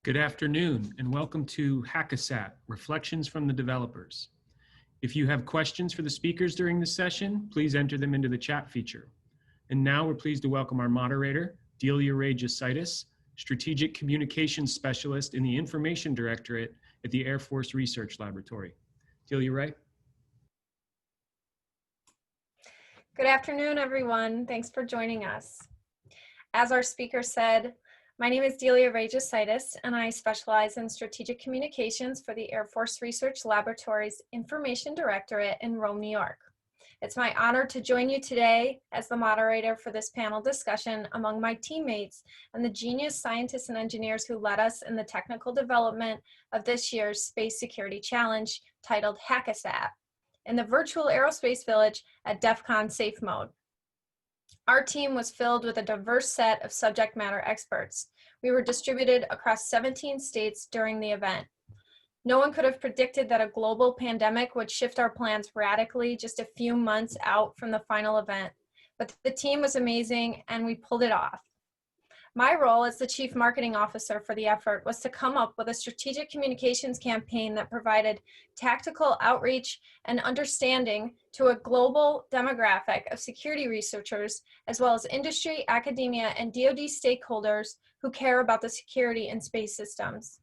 Good afternoon and welcome to Hackasat, Reflections from the Developers. If you have questions for the speakers during this session, please enter them into the chat feature. And now we're pleased to welcome our moderator, Delia Ragis, Strategic Communications Specialist in the Information Directorate at the Air Force Research Laboratory. Delia Ray. Good afternoon, everyone. Thanks for joining us. As our speaker said, my name is Delia Ragis, and I specialize in strategic communications for the Air Force Research Laboratory's Information Directorate in Rome, New York. It's my honor to join you today as the moderator for this panel discussion among my teammates and the genius scientists and engineers who led us in the technical development of this year's Space Security Challenge titled Hackasat in the virtual aerospace village at DEF CON Safe Mode. Our team was filled with a diverse set of subject matter experts. We were distributed across 17 states during the event. No one could have predicted that a global pandemic would shift our plans radically just a few months out from the final event, but the team was amazing and we pulled it off. My role as the Chief Marketing Officer for the effort was to come up with a strategic communications campaign that provided tactical outreach and understanding to a global demographic of security researchers, as well as industry, academia, and DoD stakeholders who care about the security in space systems.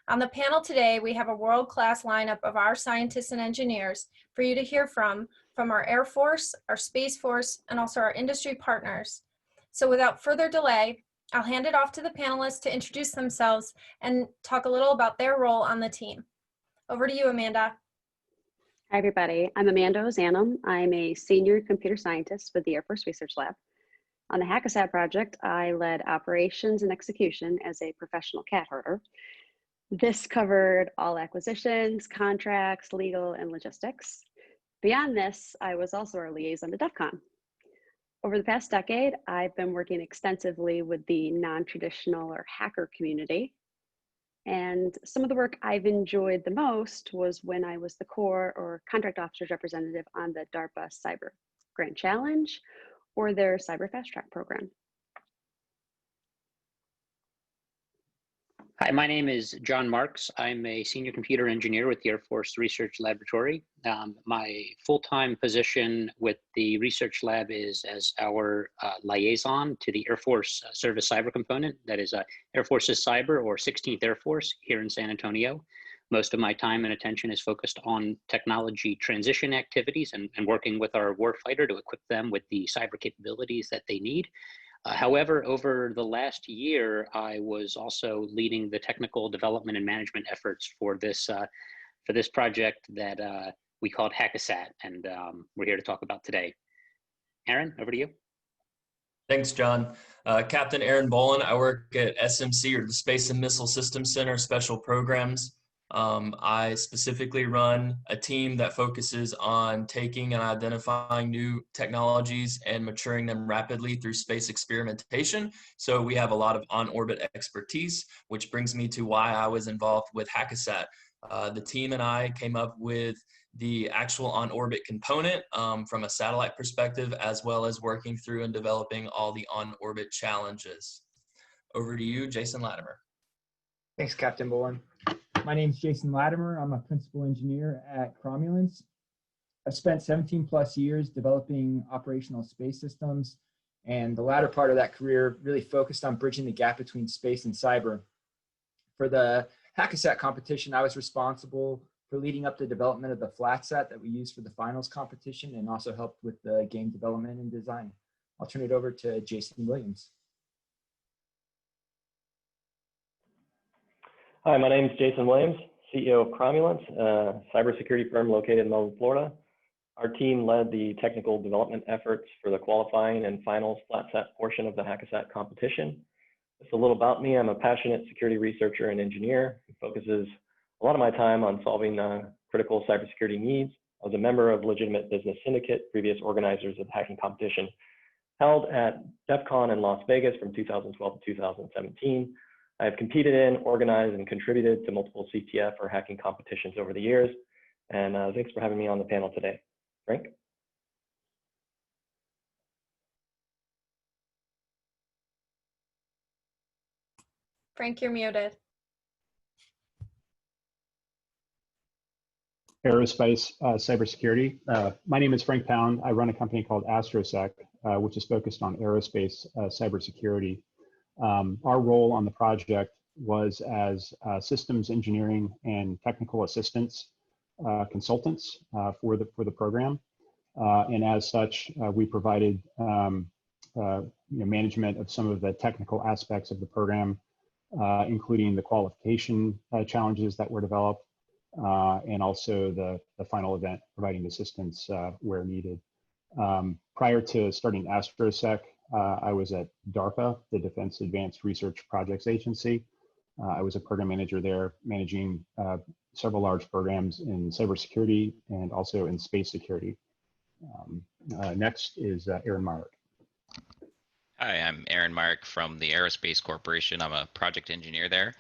On the panel today, we have a world-class lineup of our scientists and engineers for you to hear from our Air Force, our Space Force, and also our industry partners. So without further delay, I'll hand it off to the panelists to introduce themselves and talk a little about their role on the team. Over to you, Amanda. Hi, everybody. I'm Amanda Ozanam. I'm a senior computer scientist with the Air Force Research Lab. On the Hackasat project, I led operations and execution as a professional cat herder. This covered all acquisitions, contracts, legal, and logistics. Beyond this, I was also our liaison to DEF CON. Over the past decade, I've been working extensively with the non-traditional or hacker community. And some of the work I've enjoyed the most was when I was the Corps or Contract Officers Representative on the DARPA Cyber Grand Challenge or their Cyber Fast Track program. Hi, my name is John Marks. I'm a senior computer engineer with the Air Force Research Laboratory. My full-time position with the research lab is as our liaison to the Air Force Service Cyber Component. That is Air Force's Cyber or 16th Air Force here in San Antonio. Most of my time and attention is focused on technology transition activities and working with our warfighter to equip them with the cyber capabilities that they need. However, over the last year, I was also leading the technical development and management efforts for this project that we called Hackasat, and we're here to talk about today. Aaron, over to you. Thanks, John. Captain Aaron Bollin. I work at SMC, or the Space and Missile Systems Center Special Programs. I specifically run a team that focuses on taking and identifying new technologies and maturing them rapidly through space experimentation. So we have a lot of on-orbit expertise, which brings me to why I was involved with Hackasat. The team and I came up with the actual on-orbit component from a satellite perspective, as well as working through and developing all the on-orbit challenges. Over to you, Jason Latimer. Thanks, Captain Bollin. My name is Jason Latimer. I'm a principal engineer at Cromulence. I've spent 17 plus years developing operational space systems, and the latter part of that career really focused on bridging the gap between space and cyber. For the Hackasat competition, I was responsible for leading up the development of the flat set that we used for the finals competition and also helped with the game development and design. I'll turn it over to Jason Williams. Hi, my name is Jason Williams, CEO of Cromulence, a cybersecurity firm located in Melbourne, Florida. Our team led the technical development efforts for the qualifying and finals flat set portion of the Hackasat competition. Just a little about me. I'm a passionate security researcher and engineer who focuses a lot of my time on solving critical cybersecurity needs. I was a member of Legitimate Business Syndicate, previous organizers of the hacking competition held at DEF CON in Las Vegas from 2012 to 2017. I have competed in, organized, and contributed to multiple CTF or hacking competitions over the years. And thanks for having me on the panel today. Frank? Frank, you're muted. aerospace cybersecurity. My name is Frank Pound. I run a company called ASCENDxSummit, which is focused on aerospace cybersecurity. Our role on the project was as systems engineering and technical assistance consultants for the program. And as such, we provided management of some of the technical aspects of the program, including the qualification challenges that were developed, and also the final event, providing assistance where needed. Prior to starting ASTROSEC, I was at DARPA, the Defense Advanced Research Projects Agency. I was a program manager there, managing several large programs in cybersecurity and also in space security. Next is Aaron Meyer. Hi, I'm Aaron Mark from the Aerospace Corporation. I'm a project engineer there.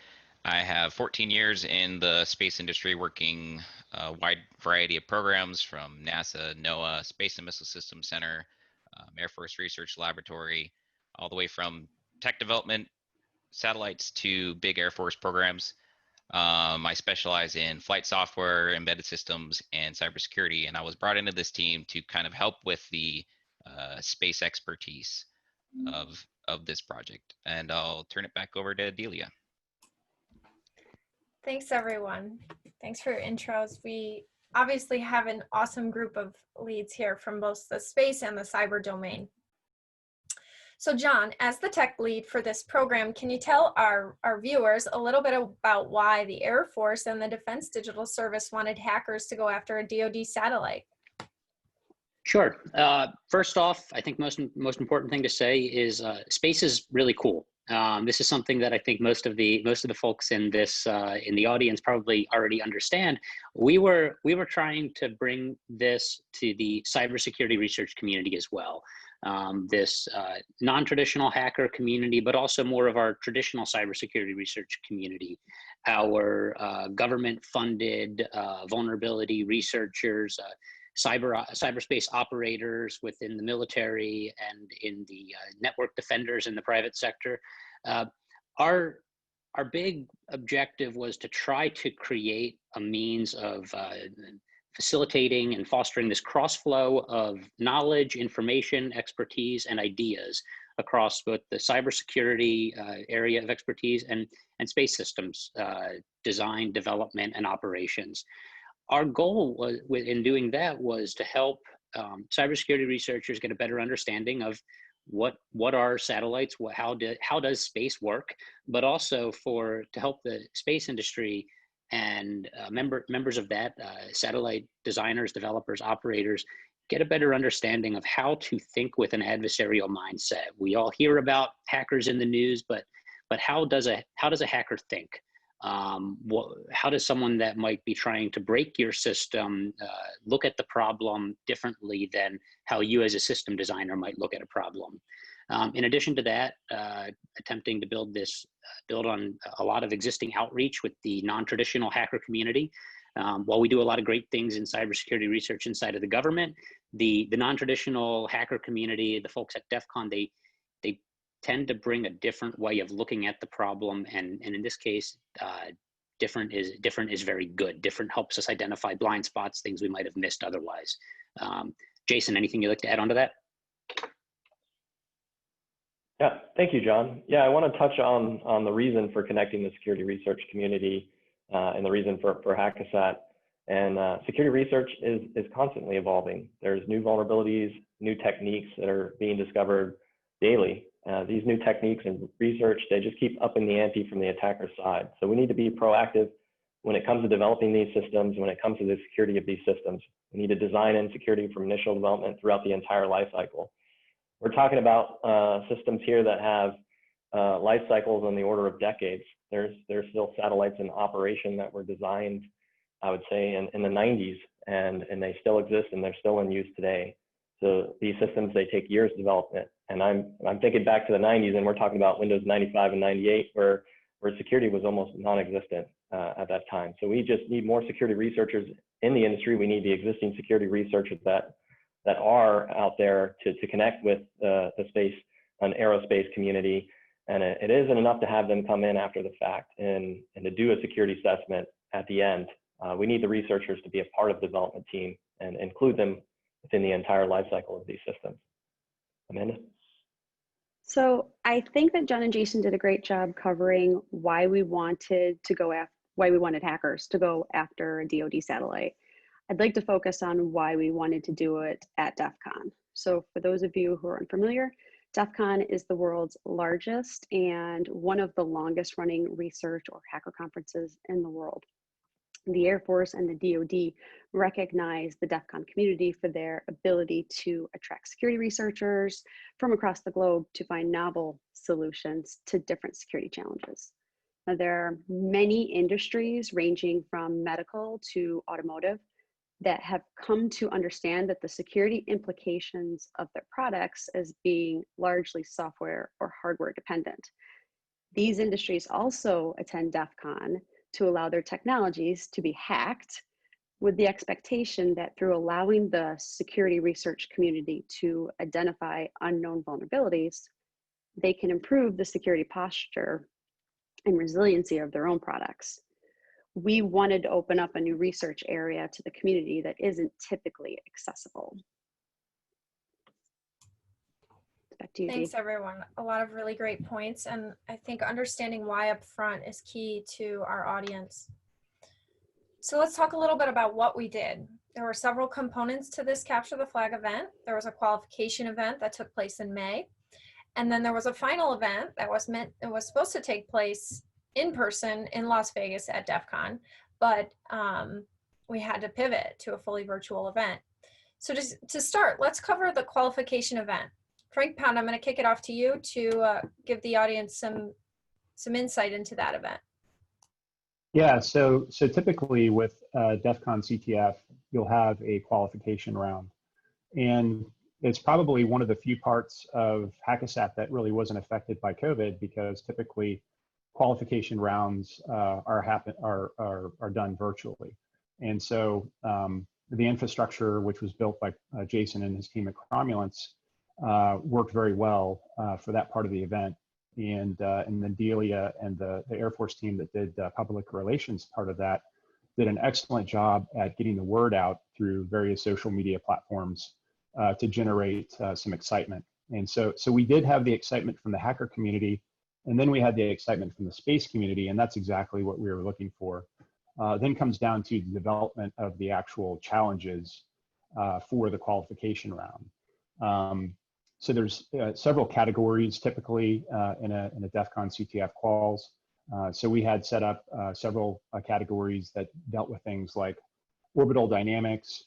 I have 14 years in the space industry working a wide variety of programs from NASA, NOAA, Space and Missile Systems Center, Air Force Research Laboratory, all the way from tech development, satellites to big Air Force programs. I specialize in flight software, embedded systems, and cybersecurity, and I was brought into this team to kind of help with the space expertise of this project. And I'll turn it back over to Delia. Thanks, everyone. Thanks for your intros. We obviously have an awesome group of leads here from both the space and the cyber domain. So John, as the tech lead for this program, can you tell our viewers a little bit about why the Air Force and the Defense Digital Service wanted hackers to go after a DoD satellite? Sure. First off, I think most important thing to say is space is really cool. This is something that I think most of the folks in this in the audience probably already understand. We were trying to bring this to the cybersecurity research community as well. This non-traditional hacker community, but also more of our traditional cybersecurity research community, our government-funded vulnerability researchers, cyberspace operators within the military and in the network defenders in the private sector. Our big objective was to try to create a means of facilitating and fostering this cross-flow of knowledge, information, expertise, and ideas across both the cybersecurity area of expertise and space systems design, development, and operations. Our goal was, in doing that, was to help cybersecurity researchers get a better understanding of what are satellites, how does space work, but also to help the space industry and members of that, satellite designers, developers, operators, get a better understanding of how to think with an adversarial mindset. We all hear about hackers in the news, but how does a hacker think? How does someone that might be trying to break your system look at the problem differently than how you as a system designer might look at a problem? In addition to that, attempting to build on a lot of existing outreach with the non-traditional hacker community. While we do a lot of great things in cybersecurity research inside of the government, the non-traditional hacker community, the folks at DEF CON, they tend to bring a different way of looking at the problem, and in this case, different is very good. Different helps us identify blind spots, things we might have missed otherwise. Jason, anything you'd like to add on to that? Yeah, thank you, John. Yeah, I want to touch on the reason for connecting the security research community and the reason for Hackasat. And security research is constantly evolving. There's new vulnerabilities, new techniques that are being discovered daily. These new techniques and research, they just keep upping the ante from the attacker side. So we need to be proactive when it comes to developing these systems, when it comes to the security of these systems. We need to design in security from initial development throughout the entire life cycle. We're talking about systems here that have life cycles on the order of decades. There's still satellites in operation that were designed, I would say, in the 90s, and they still exist and they're still in use today. So these systems, they take years to development. And I'm thinking back to the 90s, and we're talking about Windows 95 and 98, where security was almost non-existent at that time. So we just need more security researchers in the industry. We need the existing security researchers that are out there to connect with the space and aerospace community. And it isn't enough to have them come in after the fact and to do a security assessment at the end. we need the researchers to be a part of the development team and include them within the entire life cycle of these systems. Amanda? So I think that John and Jason did a great job covering why we wanted hackers to go after a DoD satellite. I'd like to focus on why we wanted to do it at DEF CON. So for those of you who are unfamiliar, DEF CON is the world's largest and one of the longest running research or hacker conferences in the world. The Air Force and the DoD recognize the DEF CON community for their ability to attract security researchers from across the globe to find novel solutions to different security challenges. Now, there are many industries ranging from medical to automotive that have come to understand that the security implications of their products as being largely software or hardware dependent. These industries also attend DEF CON to allow their technologies to be hacked with the expectation that through allowing the security research community to identify unknown vulnerabilities, they can improve the security posture and resiliency of their own products. We wanted to open up a new research area to the community that isn't typically accessible. Back to you, Thanks, Dee. everyone. A lot of really great points, and I think understanding why up front is key to our audience. So let's talk a little bit about what we did. There were several components to this Capture the Flag event. There was a qualification event that took place in May, and then there was a final event that was supposed to take place in person in Las Vegas at DEF CON, but we had to pivot to a fully virtual event. So just to start, let's cover the qualification event. Frank Pound, I'm going to kick it off to you to give the audience some insight into that event. Yeah, so typically with DEF CON CTF, you'll have a qualification round. And it's probably one of the few parts of Hackasat that really wasn't affected by COVID, because typically qualification rounds are done virtually. And so the infrastructure, which was built by Jason and his team at Cromulence, worked very well for that part of the event. And then Delia and the Air Force team that did public relations part of that did an excellent job at getting the word out through various social media platforms to generate some excitement. And so we did have the excitement from the hacker community, and then we had the excitement from the space community, and that's exactly what we were looking for. Then comes down to the development of the actual challenges for the qualification round. So there's several categories typically in a DEF CON CTF quals. So we had set up several categories that dealt with things like orbital dynamics,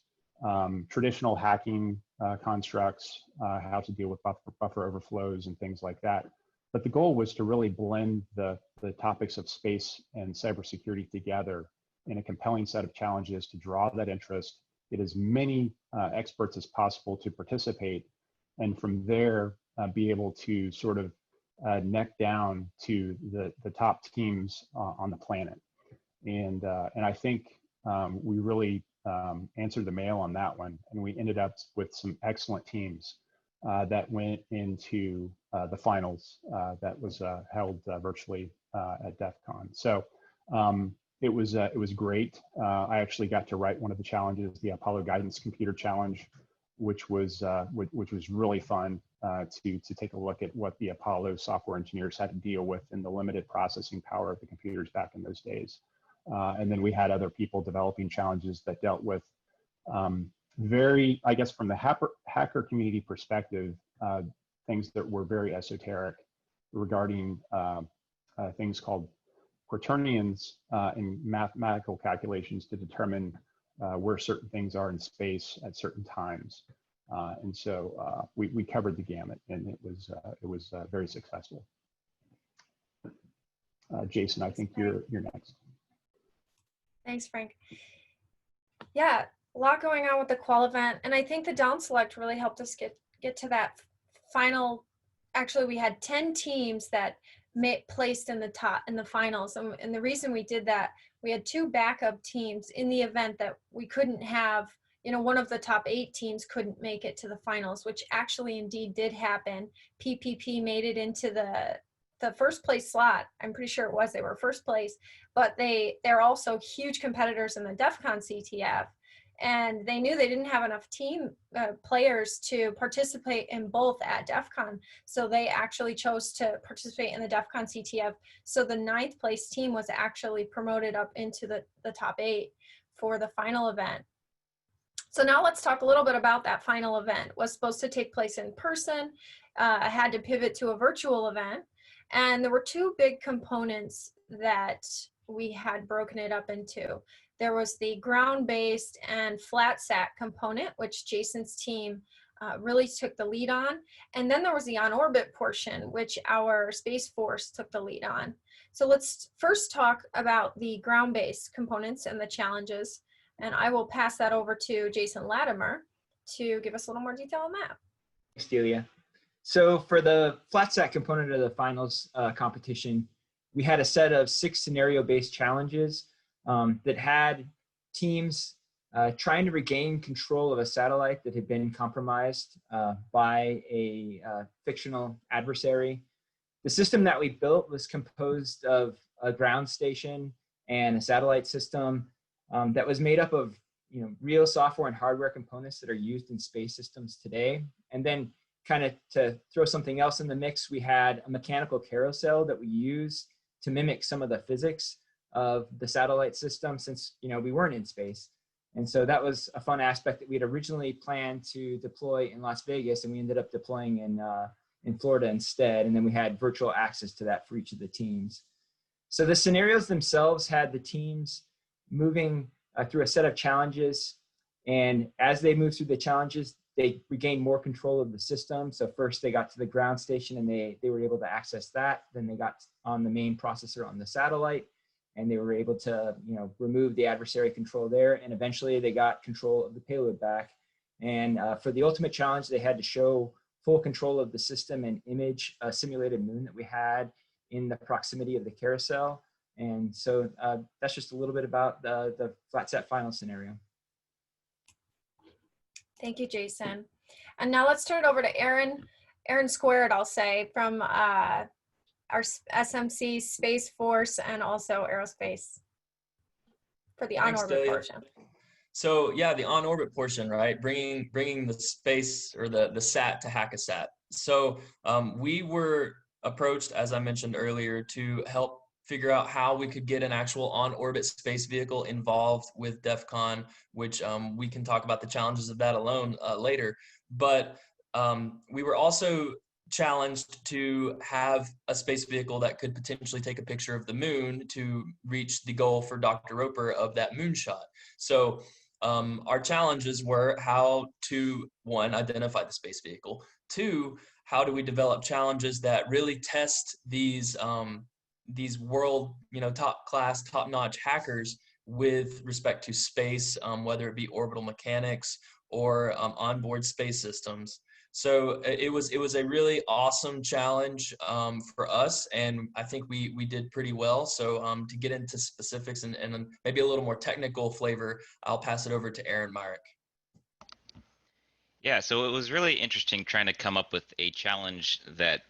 traditional hacking constructs, how to deal with buffer overflows and things like that. But the goal was to really blend the topics of space and cybersecurity together in a compelling set of challenges to draw that interest, get as many experts as possible to participate, and from there be able to sort of neck down to the top teams on the planet. And I think we really answered the mail on that one, and we ended up with some excellent teams that went into the finals that was held virtually at DEF CON. So it was great. I actually got to write one of the challenges, the Apollo Guidance Computer Challenge, which was really fun to take a look at what the Apollo software engineers had to deal with in the limited processing power of the computers back in those days. And then we had other people developing challenges that dealt with very, I guess from the hacker community perspective, things that were very esoteric regarding things called quaternions in mathematical calculations to determine where certain things are in space at certain times. And so we covered the gamut, and it was very successful. Jason, I think you're next. Thanks, Frank. Yeah, a lot going on with the qual event, and I think the down select really helped us get to that final. Actually, we had 10 teams that placed in the finals, and the reason we did that, we had 2 backup teams in the event that we couldn't have. One of the top 8 teams couldn't make it to the finals, which actually indeed did happen. PPP made it into the the first place slot. I'm pretty sure it was, they were first place, but they're also huge competitors in the DEF CON CTF. And they knew they didn't have enough team players to participate in both at DEF CON. So they actually chose to participate in the DEF CON CTF. So the 9th place team was actually promoted up into the top 8 for the final event. So now let's talk a little bit about that final event. It was supposed to take place in person, had to pivot to a virtual event. And there were 2 big components that we had broken it up into. There was the ground-based and flat sat component, which Jason's team really took the lead on. And then there was the on-orbit portion, which our Space Force took the lead on. So let's first talk about the ground-based components and the challenges. And I will pass that over to Jason Latimer to give us a little more detail on that. Thanks, Delia. So for the flat sat component of the finals competition, we had a set of 6 scenario-based challenges that had teams trying to regain control of a satellite that had been compromised by a fictional adversary. The system that we built was composed of a ground station and a satellite system that was made up of real software and hardware components that are used in space systems today. And then kind of to throw something else in the mix, we had a mechanical carousel that we use to mimic some of the physics of the satellite system, since we weren't in space. And so that was a fun aspect that we had originally planned to deploy in Las Vegas, and we ended up deploying in Florida instead. And then we had virtual access to that for each of the teams. So the scenarios themselves had the teams moving through a set of challenges. And as they moved through the challenges, they regained more control of the system. So first they got to the ground station and they were able to access that. Then they got on the main processor on the satellite and they were able to remove the adversary control there. And eventually they got control of the payload back. And for the ultimate challenge, they had to show full control of the system and image a simulated moon that we had in the proximity of the carousel. And so that's just a little bit about the flat sat final scenario. Thank you, Jason. And now let's turn it over to Aaron Squared, I'll say, from our SMC, Space Force, and also Aerospace for the on-orbit portion. So yeah, the on-orbit portion, right? Bringing the space or the SAT to Hackasat. So we were approached, as I mentioned earlier, to help figure out how we could get an actual on-orbit space vehicle involved with DEF CON, which we can talk about the challenges of that alone later. But we were also challenged to have a space vehicle that could potentially take a picture of the moon to reach the goal for Dr. Roper of that moonshot. So our challenges were how to, 1, identify the space vehicle, 2, how do we develop challenges that really test these world, top class, top notch hackers with respect to space, whether it be orbital mechanics or onboard space systems. So it was a really awesome challenge for us, and I think we did pretty well. So to get into specifics and maybe a little more technical flavor, I'll pass it over to Aaron Meyer. Yeah, so it was really interesting trying to come up with a challenge that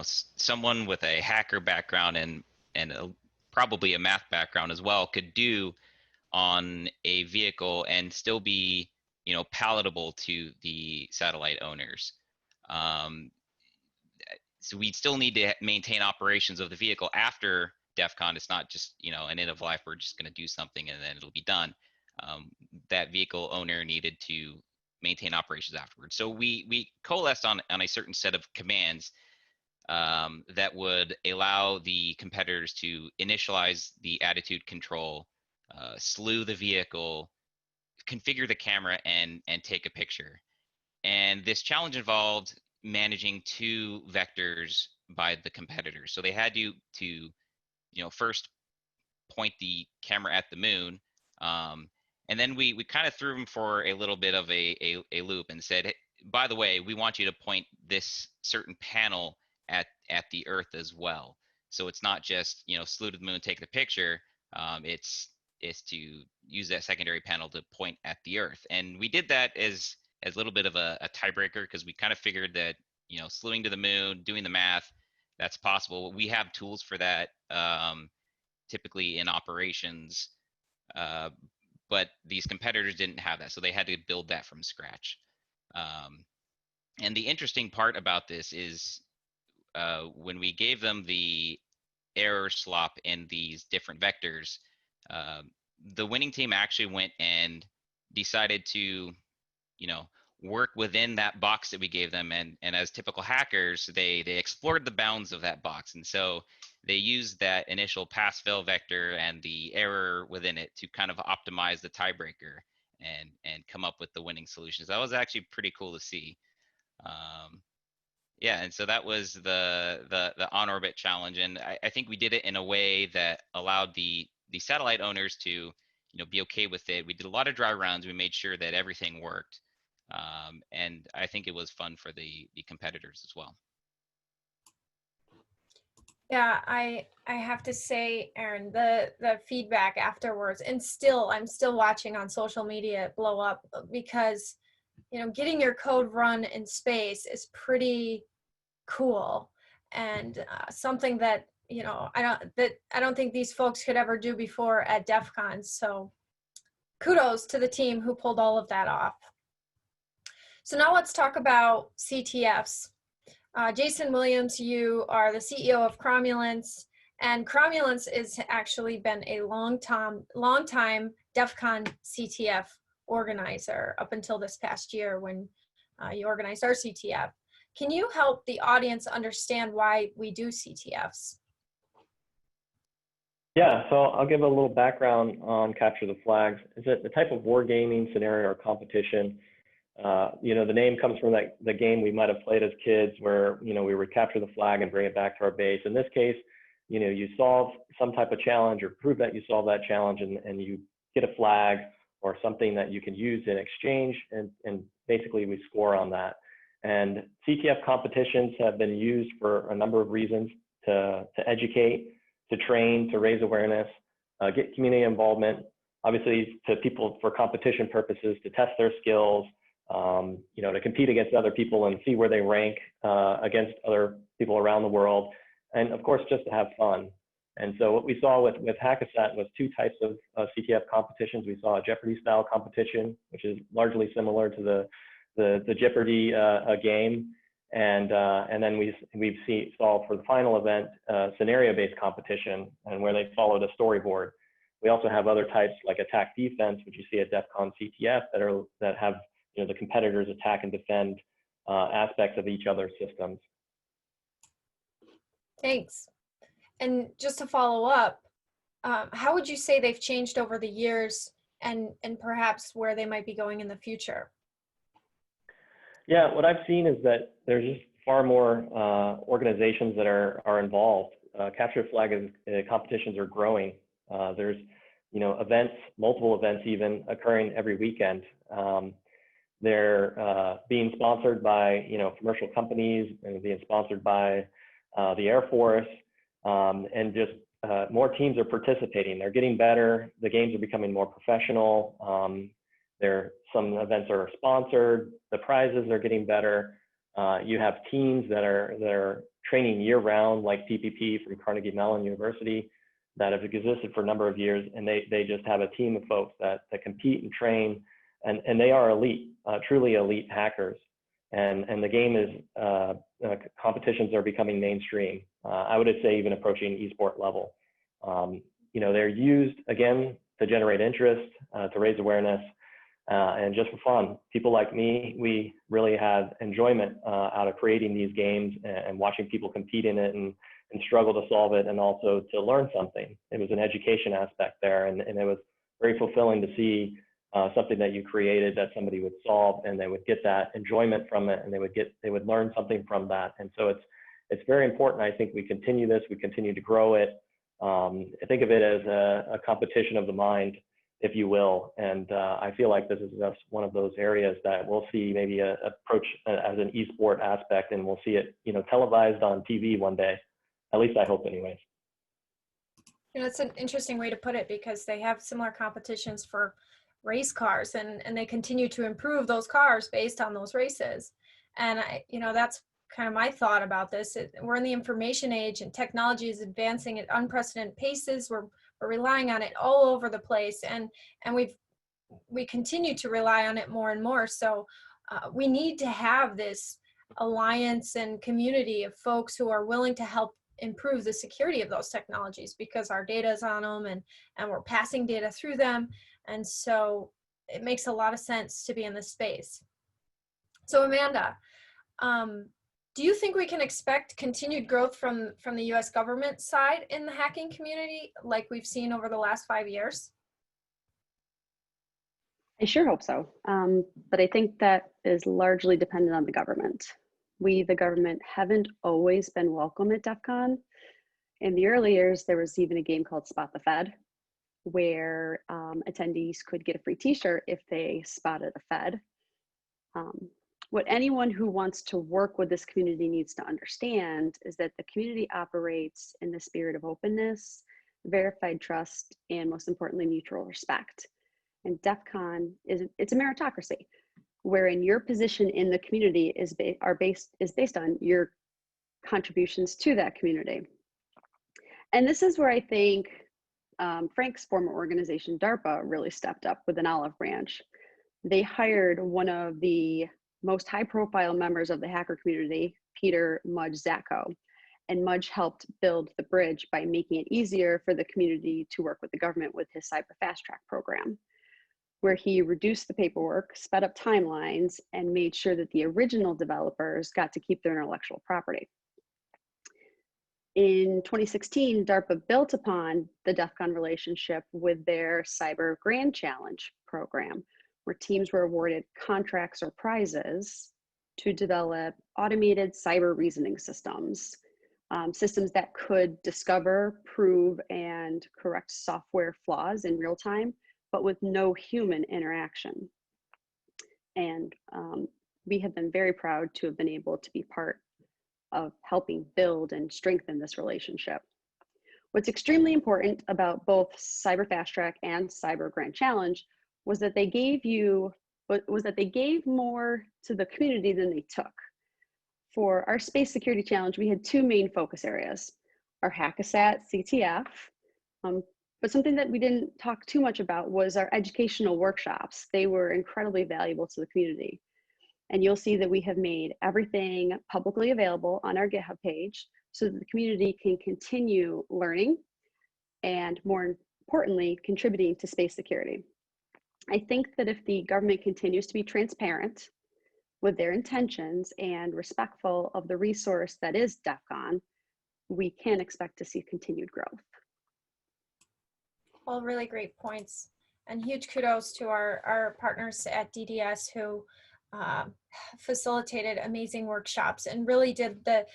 someone with a hacker background and probably a math background as well could do on a vehicle and still be palatable to the satellite owners. So we still need to maintain operations of the vehicle after DEF CON. It's not just an end of life, we're just going to do something and then it'll be done. That vehicle owner needed to maintain operations afterwards. So we coalesced on a certain set of commands that would allow the competitors to initialize the attitude control, slew the vehicle, configure the camera, and take a picture. And this challenge involved managing 2 vectors by the competitors. So they had to first point the camera at the moon, and then we kind of threw them for a little bit of a loop and said, hey, by the way, we want you to point this certain panel at the Earth as well. So it's not just slew to the moon, take the picture. It's to use that secondary panel to point at the Earth, and we did that as a little bit of a tiebreaker, because we kind of figured that slewing to the moon, doing the math, that's possible. We have tools for that, typically in operations, but these competitors didn't have that, so they had to build that from scratch. And the interesting part about this is when we gave them the error slop in these different vectors, the winning team actually went and decided to, work within that box that we gave them. And as typical hackers, they explored the bounds of that box. And so they used that initial pass-fail vector and the error within it to kind of optimize the tiebreaker and come up with the winning solutions. That was actually pretty cool to see. Yeah, and so that was the on-orbit challenge, and I think we did it in a way that allowed the satellite owners to, be okay with it. We did a lot of dry runs. We made sure that everything worked, and I think it was fun for the competitors as well. Yeah, I have to say, Aaron, the feedback afterwards, and I'm still watching on social media blow up, because getting your code run in space is pretty cool, and something that I don't think these folks could ever do before at DEF CON. So kudos to the team who pulled all of that off. So now let's talk about CTFs. Jason Williams, you are the CEO of Cromulence, and Cromulence has actually been a long time DEF CON CTF organizer up until this past year when you organized our CTF. Can you help the audience understand why we do CTFs? Yeah, so I'll give a little background on Capture the Flags. Is it the type of wargaming scenario or competition? The name comes from the game we might have played as kids where, we would capture the flag and bring it back to our base. In this case, you solve some type of challenge or prove that you solve that challenge, and you get a flag or something that you can use in exchange, and basically we score on that. And CTF competitions have been used for a number of reasons: to educate, to train, to raise awareness, get community involvement, obviously to people for competition purposes, to test their skills, to compete against other people and see where they rank against other people around the world, and of course just to have fun. And so what we saw with Hackasat was two types of CTF competitions. We saw a Jeopardy style competition, which is largely similar to the Jeopardy game, and then we've saw for the final event scenario-based competition, and where they followed a storyboard. We also have other types like attack defense, which you see at DEF CON CTF, that have the competitors attack and defend aspects of each other's systems. Thanks. And just to follow up, how would you say they've changed over the years, and perhaps where they might be going in the future? Yeah, what I've seen is that there's just far more organizations that are involved. Capture the Flag competitions are growing. There's events, multiple events even, occurring every weekend. They're being sponsored by commercial companies, and being sponsored by the Air Force, and just more teams are participating. They're getting better. The games are becoming more professional. Some events are sponsored. The prizes are getting better. You have teams that are training year round, like TPP from Carnegie Mellon University, that have existed for a number of years, and they just have a team of folks that compete and train, and they are elite, truly elite hackers. And the game is, competitions are becoming mainstream. I would say even approaching esport level. They're used, again, to generate interest, to raise awareness, and just for fun. People like me, we really have enjoyment out of creating these games and watching people compete in it and struggle to solve it, and also to learn something. It was an education aspect there, and it was very fulfilling to see something that you created that somebody would solve, and they would get that enjoyment from it, and they would learn something from that. And so it's very important. I think we continue this, we continue to grow it. I think of it as a competition of the mind, if you will. And I feel like this is just one of those areas that we'll see maybe a approach as an esport aspect, and we'll see it, televised on TV one day. At least I hope, anyways. It's an interesting way to put it, because they have similar competitions for race cars, and they continue to improve those cars based on those races. And that's kind of my thought about this. We're in the information age, and technology is advancing at unprecedented paces. We're relying on it all over the place, and we continue to rely on it more and more. So we need to have this alliance and community of folks who are willing to help improve the security of those technologies, because our data is on them, and we're passing data through them. And so it makes a lot of sense to be in this space. So Amanda, do you think we can expect continued growth from the US government side in the hacking community like we've seen over the last 5 years? I sure hope so. But I think that is largely dependent on the government. We, the government, haven't always been welcome at DEF CON. In the early years, there was even a game called Spot the Fed, where attendees could get a free t-shirt if they spotted a Fed. What anyone who wants to work with this community needs to understand is that the community operates in the spirit of openness, verified trust, and most importantly, mutual respect. And DEF CON it's a meritocracy, wherein your position in the community is based on your contributions to that community. And this is where I think Frank's former organization, DARPA, really stepped up with an olive branch. They hired one of the most high-profile members of the hacker community, Peter Mudge Zacko, and Mudge helped build the bridge by making it easier for the community to work with the government with his Cyber Fast Track program, where he reduced the paperwork, sped up timelines, and made sure that the original developers got to keep their intellectual property. In 2016, DARPA built upon the DEF CON relationship with their Cyber Grand Challenge program, where teams were awarded contracts or prizes to develop automated cyber reasoning systems, systems that could discover, prove, and correct software flaws in real time, but with no human interaction. And we have been very proud to have been able to be part of helping build and strengthen this relationship. What's extremely important about both Cyber Fast Track and Cyber Grand Challenge was that they gave more to the community than they took. For our Space Security Challenge, we had two main focus areas: our Hackasat CTF, but something that we didn't talk too much about was our educational workshops. They were incredibly valuable to the community. And you'll see that we have made everything publicly available on our GitHub page so that the community can continue learning and, more importantly, contributing to space security. I think that if the government continues to be transparent with their intentions and respectful of the resource that is DEF CON, we can expect to see continued growth. All really great points, and huge kudos to our partners at DDS who facilitated amazing workshops and really did the,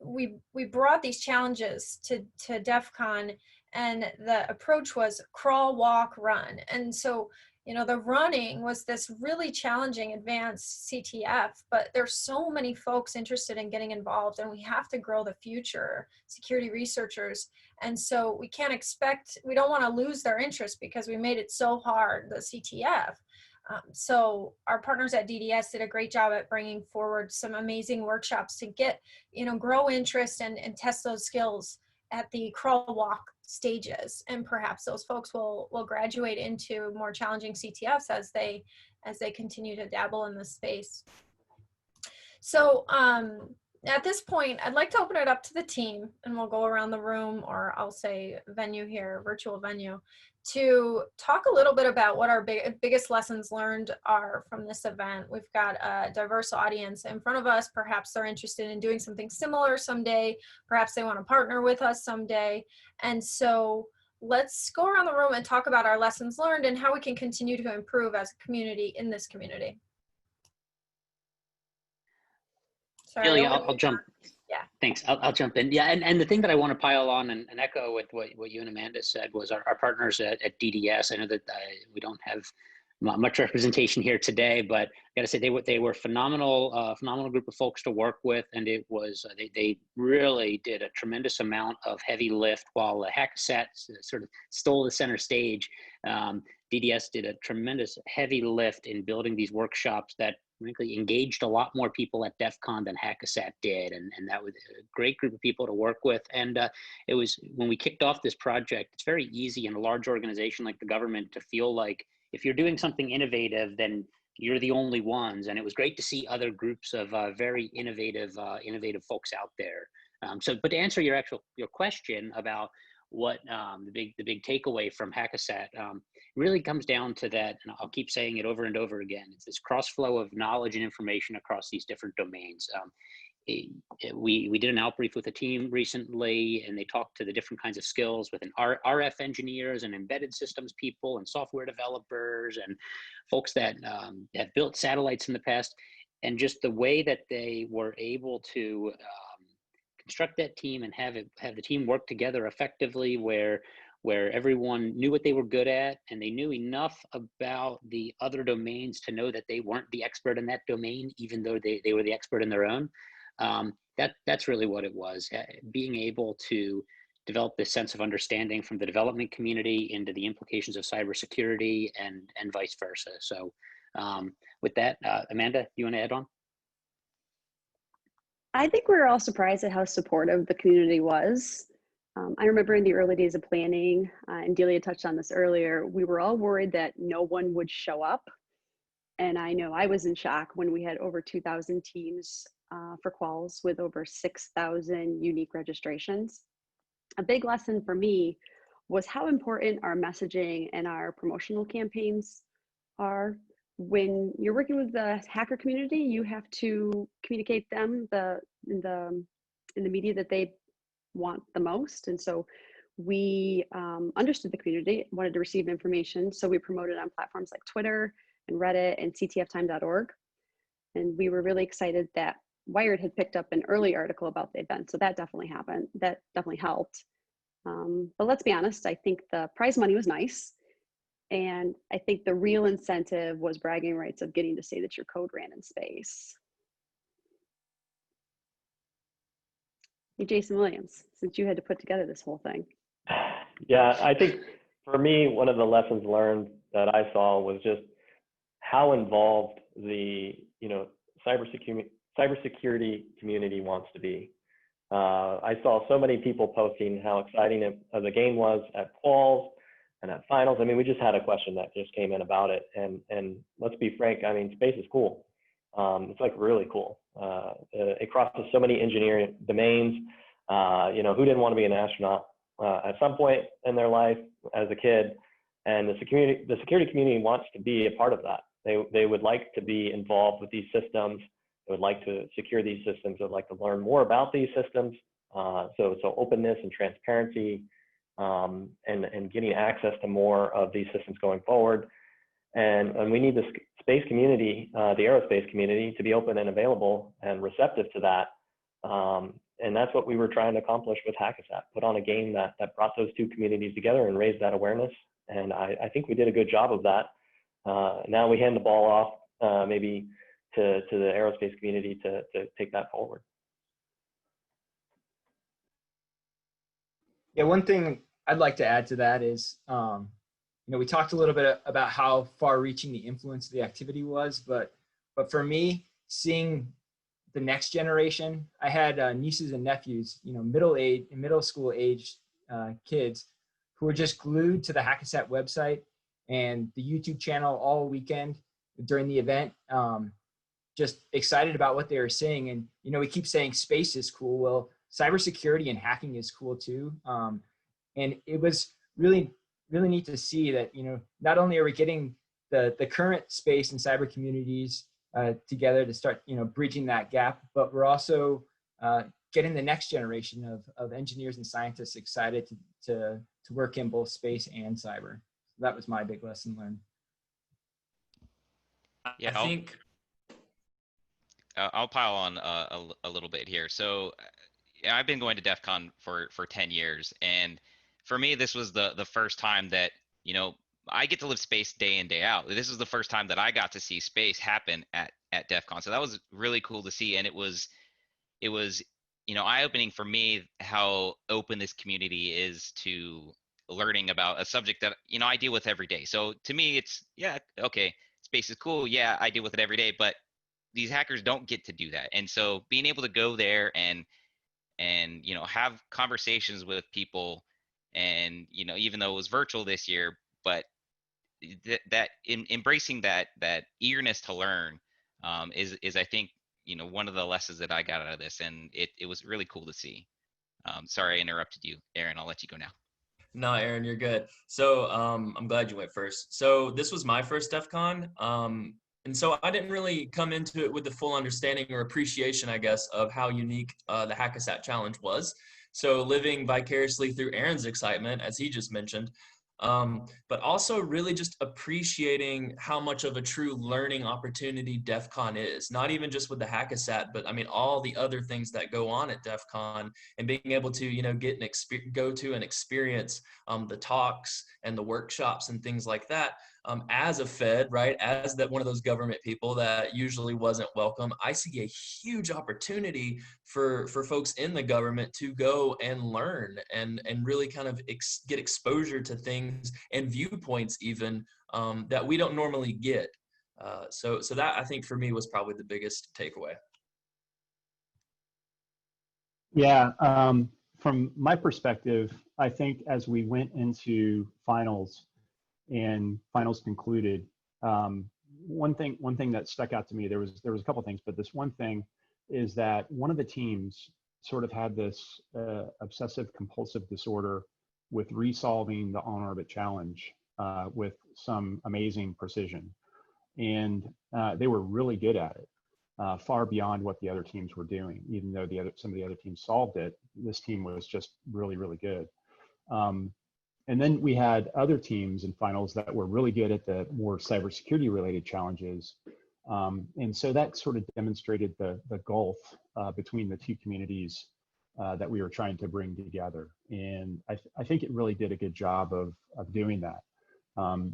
we brought these challenges to DEF CON, and the approach was crawl, walk, run. And so, the running was this really challenging advanced CTF, but there's so many folks interested in getting involved, and we have to grow the future security researchers. And so we don't want to lose their interest because we made it so hard, the CTF. So our partners at DDS did a great job at bringing forward some amazing workshops to get, grow interest and test those skills at the crawl walk stages. And perhaps those folks will graduate into more challenging CTFs as they continue to dabble in this space. So at this point, I'd like to open it up to the team, and we'll go around the room, or I'll say venue here, virtual venue, to talk a little bit about what our biggest lessons learned are from this event. We've got a diverse audience in front of us. Perhaps they're interested in doing something similar someday. Perhaps they want to partner with us someday. And so let's go around the room and talk about our lessons learned and how we can continue to improve as a community in this community. Sorry, Delia, I'll jump. Yeah. Thanks. I'll jump in. Yeah, and the thing that I want to pile on and echo with what you and Amanda said was our partners at DDS. I know that we don't have much representation here today, but I got to say they were phenomenal group of folks to work with, and it was they really did a tremendous amount of heavy lift while the Hackasat sort of stole the center stage. DDS did a tremendous heavy lift in building these workshops that frankly, engaged a lot more people at DEF CON than Hackasat did. And that was a great group of people to work with. And it was, when we kicked off this project, it's very easy in a large organization like the government to feel like if you're doing something innovative, then you're the only ones. And it was great to see other groups of very innovative folks out there. But to answer your question about what the big takeaway from Hackasat really comes down to that, and I'll keep saying it over and over again, it's this cross flow of knowledge and information across these different domains. We did an outbrief with a team recently, and they talked to the different kinds of skills with RF engineers and embedded systems people and software developers and folks that have built satellites in the past, and just the way that they were able to construct that team and have the team work together effectively, where everyone knew what they were good at and they knew enough about the other domains to know that they weren't the expert in that domain, even though they were the expert in their own. That's really what it was, being able to develop this sense of understanding from the development community into the implications of cybersecurity and vice versa. So with that, Amanda, you want to add on? I think we were all surprised at how supportive the community was. I remember in the early days of planning, and Delia touched on this earlier, we were all worried that no one would show up. And I know I was in shock when we had over 2,000 teams for quals with over 6,000 unique registrations. A big lesson for me was how important our messaging and our promotional campaigns are. When you're working with the hacker community, you have to communicate them in the media that they want the most. And so we understood the community, wanted to receive information. So we promoted on platforms like Twitter and Reddit and ctftime.org. And we were really excited that Wired had picked up an early article about the event. So that definitely happened. That definitely helped. But let's be honest, I think the prize money was nice. And I think the real incentive was bragging rights of getting to say that your code ran in space. Hey, Jason Williams, since you had to put together this whole thing. Yeah, I think for me, one of the lessons learned that I saw was just how involved the cybersecurity community wants to be. I saw so many people posting how exciting the game was at quals and at finals. I mean, we just had a question that just came in about it, and let's be frank, I mean, space is cool. It's like really cool. It crosses so many engineering domains. Who didn't want to be an astronaut at some point in their life as a kid? And the security community wants to be a part of that. They would like to be involved with these systems. They would like to secure these systems. They would like to learn more about these systems. So openness and transparency, and getting access to more of these systems going forward. And we need the space community, the aerospace community, to be open and available and receptive to that. And that's what we were trying to accomplish with Hackasat, put on a game that brought those two communities together and raised that awareness. And I think we did a good job of that. Now we hand the ball off maybe to the aerospace community to take that forward. Yeah, one thing I'd like to add to that is, we talked a little bit about how far-reaching the influence of the activity was, but for me, seeing the next generation, I had nieces and nephews, middle school age kids who were just glued to the Hackasat website and the YouTube channel all weekend during the event, just excited about what they were seeing. And, we keep saying space is cool. Well, cybersecurity and hacking is cool too. And it was really, really neat to see that, not only are we getting the current space and cyber communities together to start, bridging that gap, but we're also getting the next generation of engineers and scientists excited to work in both space and cyber. So that was my big lesson learned. Yeah, I think I'll pile on a little bit here. So I've been going to DEF CON for 10 years. And for me, this was the first time that, I get to live space day in, day out. This is the first time that I got to see space happen at DEF CON. So that was really cool to see. And it was eye-opening for me how open this community is to learning about a subject that, I deal with every day. So to me, it's, yeah, okay, space is cool. Yeah, I deal with it every day. But these hackers don't get to do that. And so being able to go there and have conversations with people, and even though it was virtual this year, but embracing that eagerness to learn is I think one of the lessons that I got out of this, and it was really cool to see. Sorry I interrupted you, Aaron. I'll let you go now. No, Aaron, you're good. So I'm glad you went first. So this was my first DEF CON. And so I didn't really come into it with the full understanding or appreciation, I guess, of how unique the Hackasat Challenge was. So living vicariously through Aaron's excitement, as he just mentioned, but also really just appreciating how much of a true learning opportunity DEF CON is. Not even just with the Hackasat, but I mean, all the other things that go on at DEF CON, and being able to, go to and experience the talks and the workshops and things like that. As a Fed, right, as that one of those government people that usually wasn't welcome, I see a huge opportunity for folks in the government to go and learn and really kind of get exposure to things and viewpoints even that we don't normally get. So that, I think, for me was probably the biggest takeaway. Yeah, from my perspective, I think as we went into finals and finals concluded, one thing that stuck out to me, there was a couple things, but this one thing is that one of the teams sort of had this obsessive compulsive disorder with resolving the on-orbit challenge with some amazing precision, and they were really good at it, far beyond what the other teams were doing. Even though some of the other teams solved it, this team was just really, really good. And then we had other teams in finals that were really good at the more cybersecurity related challenges. And so that sort of demonstrated the gulf between the two communities that we were trying to bring together. And I think it really did a good job of doing that.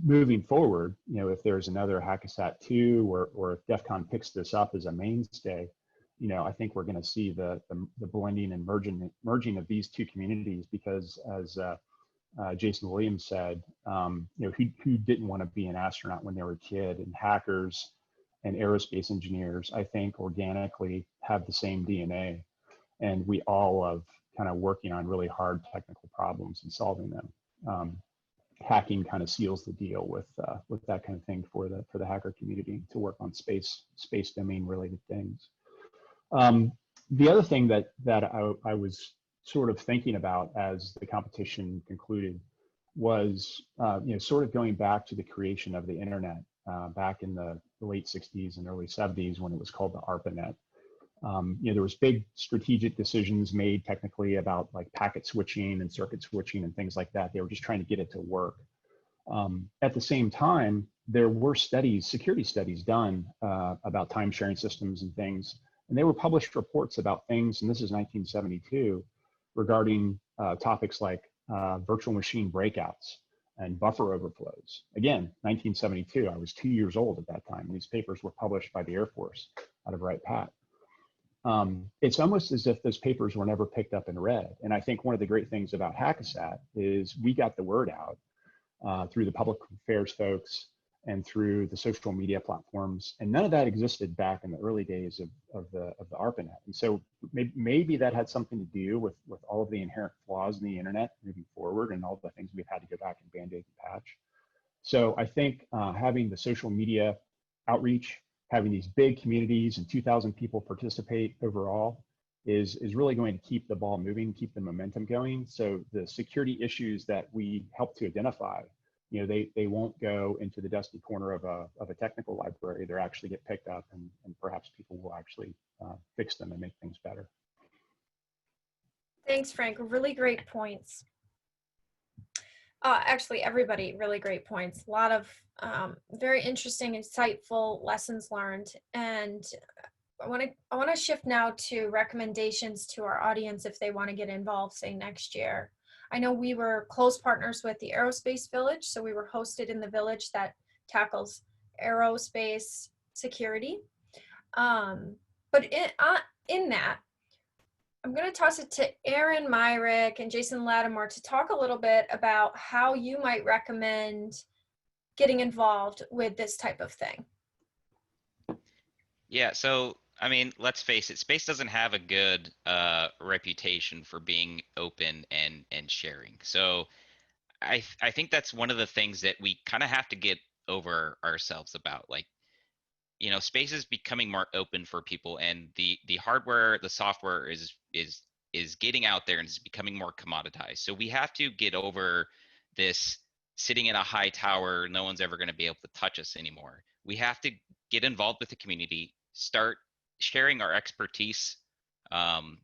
Moving forward, if there's another Hackasat 2 or if DEF CON picks this up as a mainstay, I think we're going to see the blending and merging of these two communities, because as Jason Williams said, who didn't want to be an astronaut when they were a kid? And hackers and aerospace engineers, I think, organically have the same DNA, and we all love kind of working on really hard technical problems and solving them. Hacking kind of seals the deal with that kind of thing for the hacker community to work on space domain related things. The other thing that I was sort of thinking about as the competition concluded was, sort of going back to the creation of the internet back in the late 60s and early 70s when it was called the ARPANET. There was big strategic decisions made technically about like packet switching and circuit switching and things like that. They were just trying to get it to work. At the same time, there were security studies done about time sharing systems and things, and they were published reports about things, and this is 1972, regarding topics like virtual machine breakouts and buffer overflows. Again, 1972, I was 2 years old at that time. These papers were published by the Air Force out of Wright Pat. It's almost as if those papers were never picked up and read. And I think one of the great things about Hackasat is we got the word out through the public affairs folks and through the social media platforms. And none of that existed back in the early days of the ARPANET. And so maybe that had something to do with all of the inherent flaws in the internet moving forward and all the things we've had to go back and Band-Aid and patch. So I think having the social media outreach, having these big communities and 2,000 people participate overall is really going to keep the ball moving, keep the momentum going. So the security issues that we help to identify, they won't go into the dusty corner of a technical library. They'll actually get picked up, and perhaps people will actually fix them and make things better. Thanks, Frank. Really great points. Actually, everybody, really great points. A lot of very interesting, insightful lessons learned. And I want to shift now to recommendations to our audience if they want to get involved, say, next year. I know we were close partners with the Aerospace Village, so we were hosted in the village that tackles aerospace security. But in that, I'm going to toss it to Aaron Myrick and Jason Latimer to talk a little bit about how you might recommend getting involved with this type of thing. Yeah, so I mean, let's face it, space doesn't have a good reputation for being open and sharing. So I think that's one of the things that we kind of have to get over ourselves about. Like, you know, space is becoming more open for people, and the hardware, the software is getting out there and is becoming more commoditized. So we have to get over this sitting in a high tower, no one's ever going to be able to touch us anymore. We have to get involved with the community, start sharing our expertise um,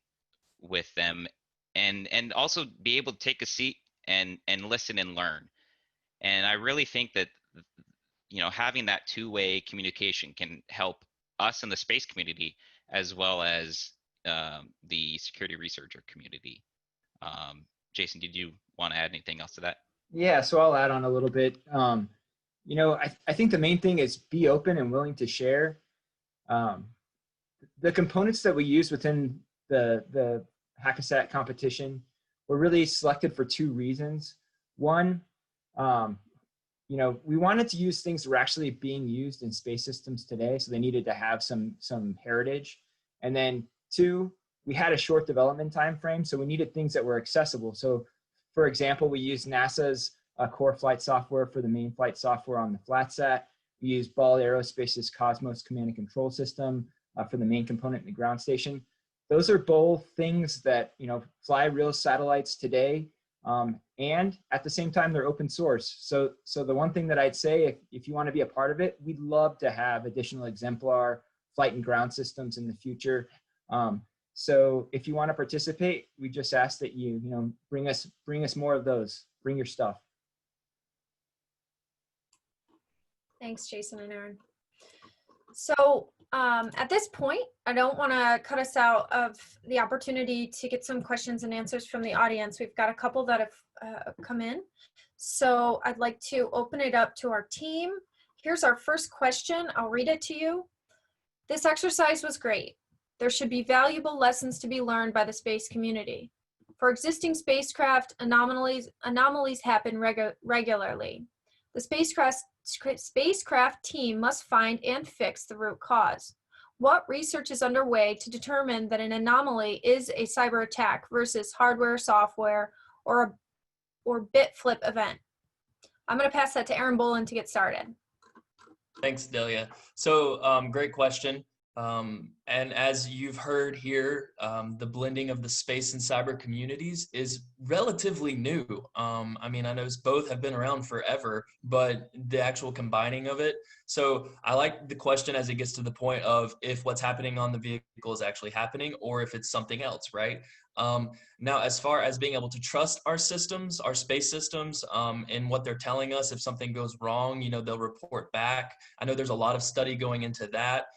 with them, and also be able to take a seat and listen and learn. And I really think that, you know, having that two-way communication can help us in the space community as well as the security researcher community. Jason, did you want to add anything else to that? Yeah, so I'll add on a little bit. You know, I think the main thing is be open and willing to share. The components that we use within the Hackasat competition were really selected for two reasons. One, you know, we wanted to use things that were actually being used in space systems today, so they needed to have some heritage. And then two, we had a short development time frame, so we needed things that were accessible. So, for example, we used NASA's core flight software for the main flight software on the FlatSat. We used Ball Aerospace's Cosmos command and control system for the main component in the ground station. Those are both things that, you know, fly real satellites today, and at the same time, they're open source. So the one thing that I'd say, if you want to be a part of it, we'd love to have additional exemplar flight and ground systems in the future. So if you want to participate, we just ask that you know, bring us more of those. Bring your stuff. Thanks, Jason and Aaron. So at this point, I don't want to cut us out of the opportunity to get some questions and answers from the audience. We've got a couple that have come in. So I'd like to open it up to our team. Here's our first question. I'll read it to you. This exercise was great. There should be valuable lessons to be learned by the space community. For existing spacecraft, anomalies happen regularly. The spacecraft team must find and fix the root cause. What research is underway to determine that an anomaly is a cyber attack versus hardware, software, or bit flip event? I'm going to pass that to Aaron Bollin to get started. Thanks, Delia. So great question. And as you've heard here, the blending of the space and cyber communities is relatively new. I mean, I know both have been around forever, but the actual combining of it. So I like the question as it gets to the point of if what's happening on the vehicle is actually happening or if it's something else, right? Now, as far as being able to trust our systems, our space systems, and what they're telling us, if something goes wrong, you know, they'll report back. I know there's a lot of study going into that.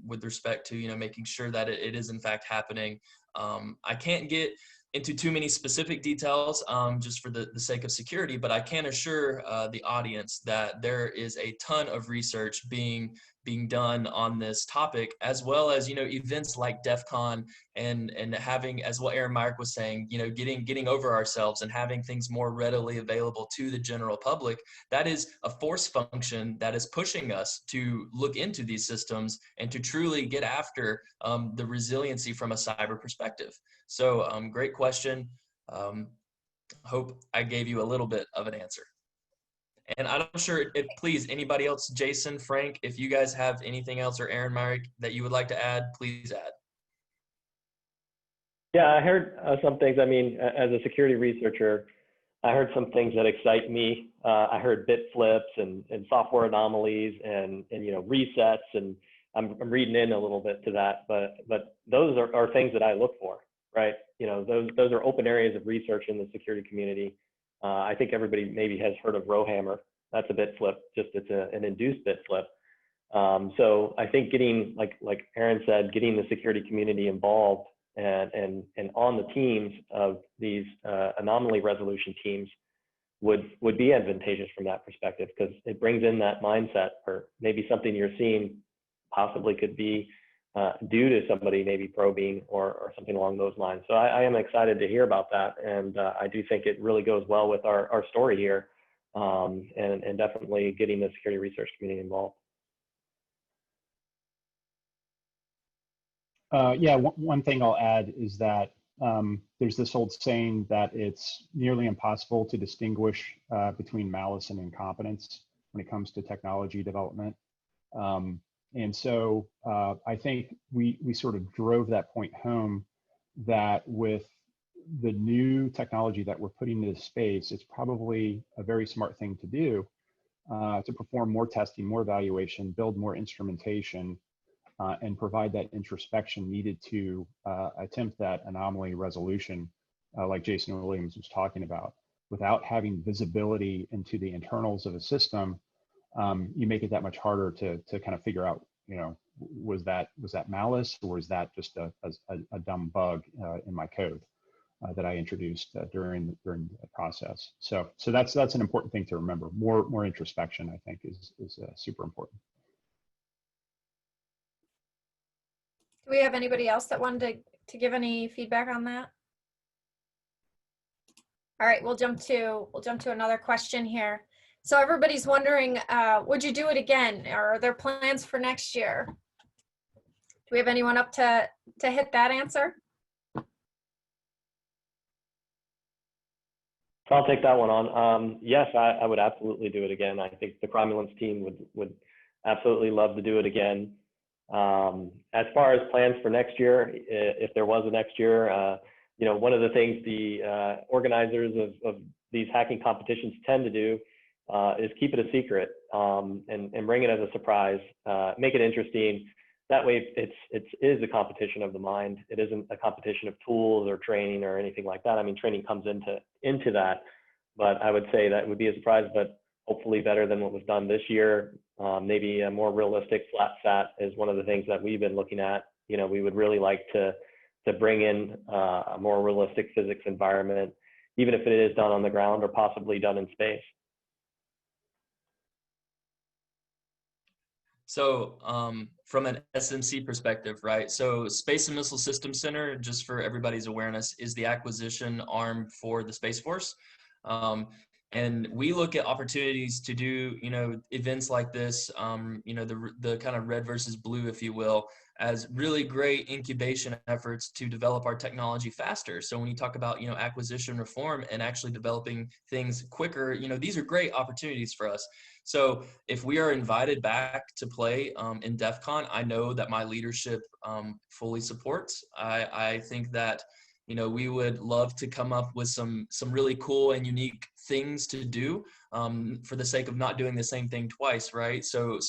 With respect to, you know, making sure that it is in fact happening. I can't get into too many specific details just for the sake of security, but I can assure the audience that there is a ton of research being done on this topic, as well as, you know, events like DEF CON and having, as what Aaron Meyer was saying, you know, getting over ourselves and having things more readily available to the general public. That is a force function that is pushing us to look into these systems and to truly get after the resiliency from a cyber perspective. So great question. Hope I gave you a little bit of an answer. And I'm sure if, please, anybody else, Jason, Frank, if you guys have anything else, or Aaron, Myrick, that you would like to add, please add. Yeah, I heard some things. I mean, as a security researcher, I heard some things that excite me. I heard bit flips and software anomalies and you know, resets, and I'm reading in a little bit to that, but those are things that I look for, right? You know, those are open areas of research in the security community. I think everybody maybe has heard of Rowhammer. That's a bit flip, just it's an induced bit flip. So I think getting, like Aaron said, getting the security community involved and on the teams of these anomaly resolution teams would be advantageous from that perspective, because it brings in that mindset, or maybe something you're seeing possibly could be due to somebody maybe probing or something along those lines. So I am excited to hear about that, and I do think it really goes well with our story here, and definitely getting the security research community involved. Yeah, one thing I'll add is that there's this old saying that it's nearly impossible to distinguish between malice and incompetence when it comes to technology development. And so I think we sort of drove that point home that with the new technology that we're putting into space, it's probably a very smart thing to do to perform more testing, more evaluation, build more instrumentation, and provide that introspection needed to attempt that anomaly resolution, like Jason Williams was talking about. Without having visibility into the internals of a system, you make it that much harder to kind of figure out, you know, was that malice, or was that just a dumb bug in my code that I introduced during the process. So that's an important thing to remember. More introspection, I think, is super important. Do we have anybody else that wanted to give any feedback on that? All right, we'll jump to another question here. So everybody's wondering, would you do it again? Or are there plans for next year? Do we have anyone up to hit that answer? So I'll take that one on. Yes, I would absolutely do it again. I think the Cromulence team would absolutely love to do it again. As far as plans for next year, if there was a next year, you know, one of the things the organizers of these hacking competitions tend to do is keep it a secret and bring it as a surprise, make it interesting. That way it is a competition of the mind. It isn't a competition of tools or training or anything like that. I mean, training comes into that, but I would say that would be a surprise, but hopefully better than what was done this year. Maybe a more realistic flat sat is one of the things that we've been looking at. You know, we would really like to bring in a more realistic physics environment, even if it is done on the ground or possibly done in space. So from an SMC perspective, right? So Space and Missile Systems Center, just for everybody's awareness, is the acquisition arm for the Space Force. And we look at opportunities to do, you know, events like this, you know, the kind of red versus blue, if you will, as really great incubation efforts to develop our technology faster. So when you talk about, you know, acquisition reform and actually developing things quicker, you know, these are great opportunities for us. So if we are invited back to play in DEF CON, I know that my leadership fully supports. I think that, you know, we would love to come up with some really cool and unique things to do for the sake of not doing the same thing twice, right? So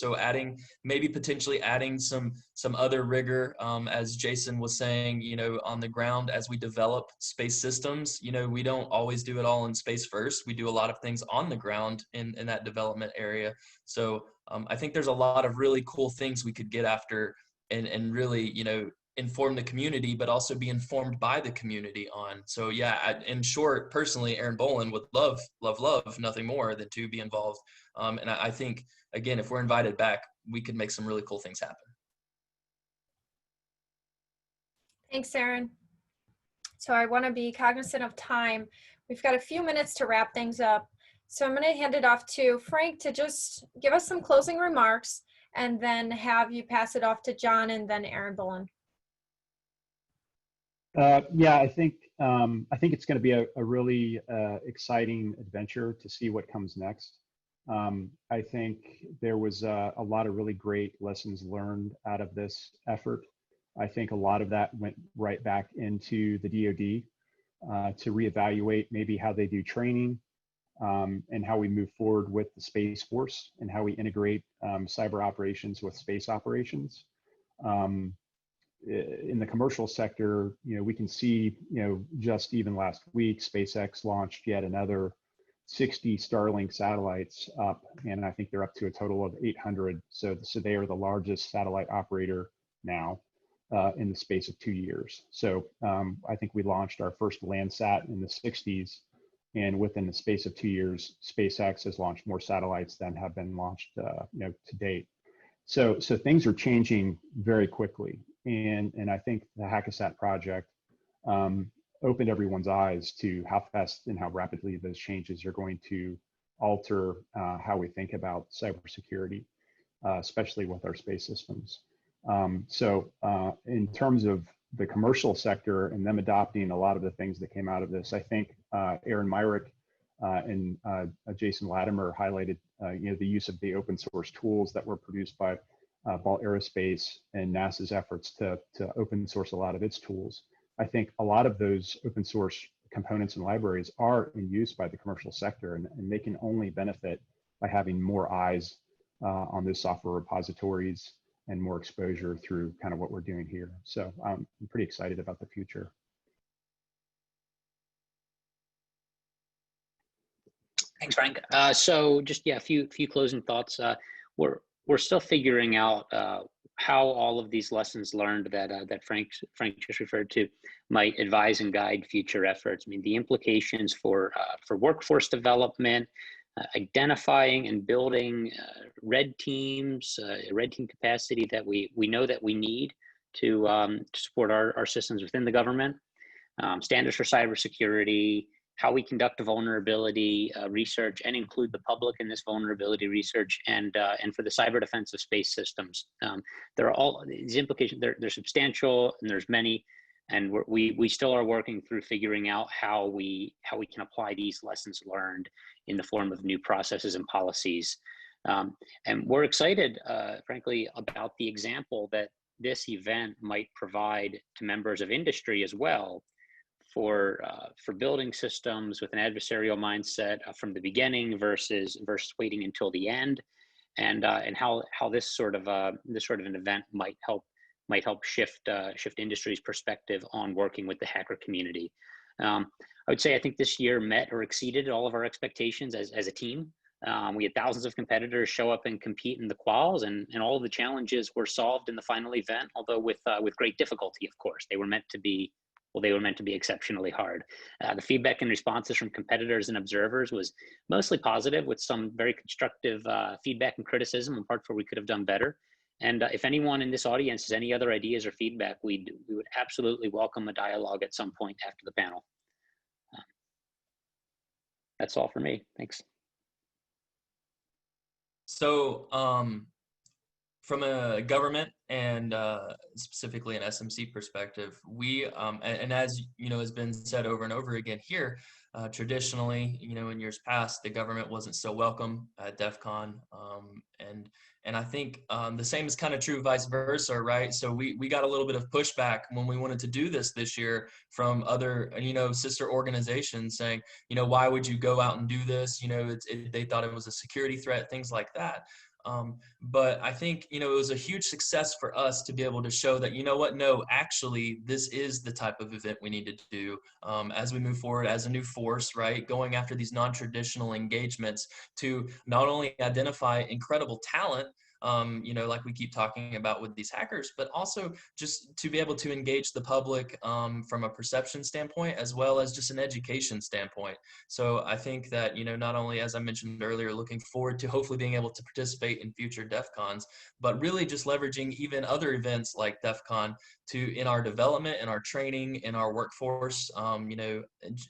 maybe potentially adding some other rigor, as Jason was saying, you know, on the ground as we develop space systems. You know, we don't always do it all in space first. We do a lot of things on the ground in that development area. So I think there's a lot of really cool things we could get after and really, you know, inform the community, but also be informed by the community on. So yeah, in short, personally, Aaron Bollin would love nothing more than to be involved. And I think, again, if we're invited back, we could make some really cool things happen. Thanks, Aaron. So I want to be cognizant of time. We've got a few minutes to wrap things up. So I'm going to hand it off to Frank to just give us some closing remarks and then have you pass it off to John and then Aaron Bollin. Yeah, I think it's going to be a really exciting adventure to see what comes next. I think there was a lot of really great lessons learned out of this effort. I think a lot of that went right back into the DoD to reevaluate maybe how they do training and how we move forward with the Space Force and how we integrate cyber operations with space operations. In the commercial sector, you know, we can see, you know, just even last week, SpaceX launched yet another 60 Starlink satellites up, and I think they're up to a total of 800. So they are the largest satellite operator now in the space of 2 years. So I think we launched our first Landsat in the 60s, and within the space of 2 years, SpaceX has launched more satellites than have been launched, you know, to date. So things are changing very quickly. And I think the Hackasat project opened everyone's eyes to how fast and how rapidly those changes are going to alter how we think about cybersecurity, especially with our space systems. In terms of the commercial sector and them adopting a lot of the things that came out of this, I think Aaron Myrick and Jason Latimer highlighted the use of the open source tools that were produced by Ball Aerospace and NASA's efforts to open source a lot of its tools. I think a lot of those open source components and libraries are in use by the commercial sector, and they can only benefit by having more eyes on those software repositories and more exposure through kind of what we're doing here. So I'm pretty excited about the future. Thanks, Frank. So just a few closing thoughts. We're still figuring out how all of these lessons learned that Frank just referred to might advise and guide future efforts. I mean, the implications for workforce development, identifying and building red teams, red team capacity that we know that we need to support our systems within the government, standards for cybersecurity, how we conduct vulnerability research and include the public in this vulnerability research, and for the cyber defense of space systems. There are all these implications. They're substantial, and there's many, and we still are working through figuring out how we can apply these lessons learned in the form of new processes and policies. And we're excited, frankly, about the example that this event might provide to members of industry as well, for building systems with an adversarial mindset from the beginning versus waiting until the end, and how this sort of an event might help shift industry's perspective on working with the hacker community. I would say I think this year met or exceeded all of our expectations as a team. We had thousands of competitors show up and compete in the quals, and all of the challenges were solved in the final event, although with great difficulty, of course. They were meant to be exceptionally hard. The feedback and responses from competitors and observers was mostly positive, with some very constructive feedback and criticism on parts where we could have done better. And if anyone in this audience has any other ideas or feedback, we would absolutely welcome a dialogue at some point after the panel. That's all for me. Thanks. So from a government and specifically an SMC perspective, we, and as has been said over and over again here, traditionally, in years past, the government wasn't so welcome at DEF CON. And I think the same is kind of true vice versa, right? So we got a little bit of pushback when we wanted to do this year from other, sister organizations saying, why would you go out and do this? They thought it was a security threat, things like that. But I think, it was a huge success for us to be able to show that, no, actually, this is the type of event we need to do as we move forward as a new force, right? Going after these non-traditional engagements to not only identify incredible talent, like we keep talking about with these hackers, but also just to be able to engage the public from a perception standpoint, as well as just an education standpoint. So I think that, not only, as I mentioned earlier, looking forward to hopefully being able to participate in future DEF CONs, but really just leveraging even other events like DEF CON in our development, in our training, in our workforce,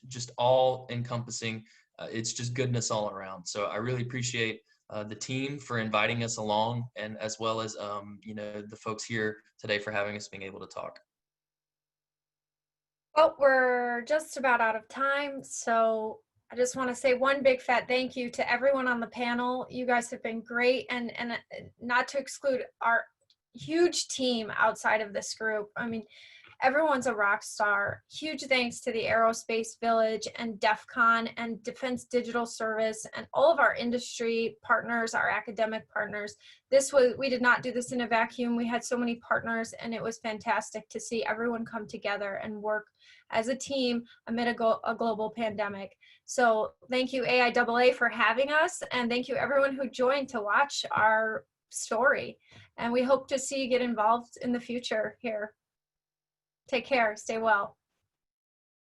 just all encompassing. It's just goodness all around. So I really appreciate the team for inviting us along, and as well as the folks here today for having us being able to talk. Well, we're just about out of time, so I just want to say one big fat thank you to everyone on the panel. You guys have been great, and not to exclude our huge team outside of this group. I mean, everyone's a rock star. Huge thanks to the Aerospace Village and DEF CON and Defense Digital Service and all of our industry partners, our academic partners. We did not do this in a vacuum. We had so many partners, and it was fantastic to see everyone come together and work as a team amid a global pandemic. So thank you AIAA for having us, and thank you everyone who joined to watch our story. And we hope to see you get involved in the future here. Take care. Stay well.